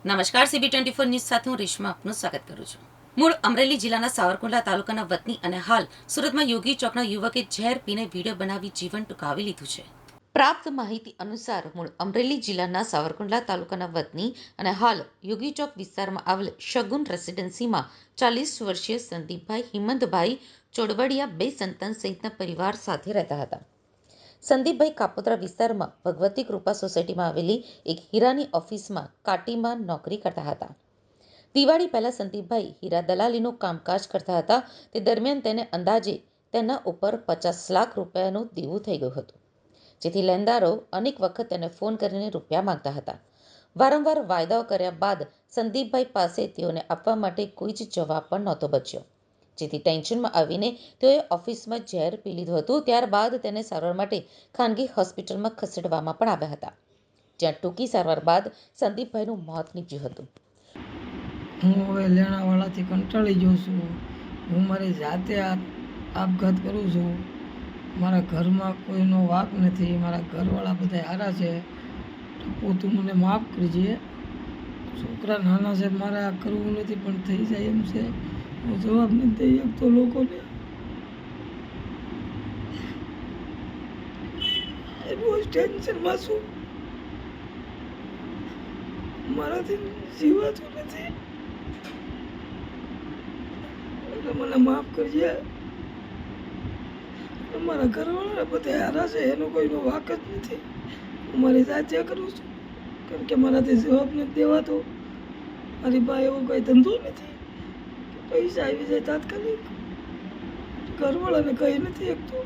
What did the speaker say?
નમસ્કાર, CB24 news સાથે હું રેશમા આપનું સ્વાગત કરું છું. મૂળ અમરેલી જિલ્લાના સાવરકુંડલા તાલુકાના વતની અને હાલ સુરતમાં યોગી ચોકના યુવકે ઝેર પીને વિડીયો બનાવી જીવન ટૂંકાવી લીધું છે. પ્રાપ્ત માહિતી અનુસાર મૂળ અમરેલી જિલ્લાના સાવરકુંડલા તાલુકાના વતની અને હાલ યોગી ચોક વિસ્તારમાં આવેલ શગુન રેસિડેન્સીમાં 40 વર્ષીય સંદીપભાઈ હિંમતભાઈ ચોડવડિયા બે સંતાન સહિતના પરિવાર સાથે રહેતા હતા. સંદીપભાઈ કાપોદ્રા વિસ્તારમાં ભગવતી કૃપા સોસાયટીમાં આવેલી એક હીરાની ઓફિસમાં કાટીમાં નોકરી કરતા હતા. દિવાળી પહેલા સંદીપભાઈ હીરા દલાલીનું કામકાજ કરતા હતા. તે દરમિયાન તેને અંદાજે તેના ઉપર 50 લાખ રૂપિયાનું દેવું થઈ ગયું હતું, જેથી લેણદારો અનેક વખત તેને ફોન કરીને રૂપિયા માંગતા હતા. વારંવાર વાયદાઓ કર્યા બાદ સંદીપભાઈ પાસે તેઓને આપવા માટે કોઈ જ જવાબ પણ નહોતો બચ્યો, જેથી ટેન્શનમાં આવીને તેઓએ ઓફિસમાં ઝેર પી લીધું હતું. ત્યારબાદ તેને સારવાર માટે ખાનગી હોસ્પિટલમાં ખસેડવામાં પણ આવ્યા હતા, જ્યાં ટૂંકી સારવાર બાદ સંદીપભાઈનું મોત નીપજ્યું હતું. હું હવે લેણાવાળાથી કંટાળી ગયો છું. હું મારી જાતે આપઘાત કરું છું. મારા ઘરમાં કોઈનો વાંક નથી. મારા ઘરવાળા બધા સારા છે. તું મને માફ કરજે. છોકરા નાના છે, મારે આ કરવું નથી, પણ થઈ જાય એમ છે. હું જવાબ નથી દઈ શકતો લોકોને. બહુ ટેન્શનમાં છું. મારાથી જીવાતું નથી, એટલે મને માફ કરજે. મારા ઘરવાળા બધા હારા છે, એનો કોઈનો વાંક જ નથી. હું મારી જાતે કરું છું, કારણ કે મારાથી જવાબ નથી દેવાતો. મારી પાસે એવો કોઈ ધંધો નથી કે પૈસા આવી જાય તાત્કાલિક. ઘરવાળાને કહી નથી શકતો.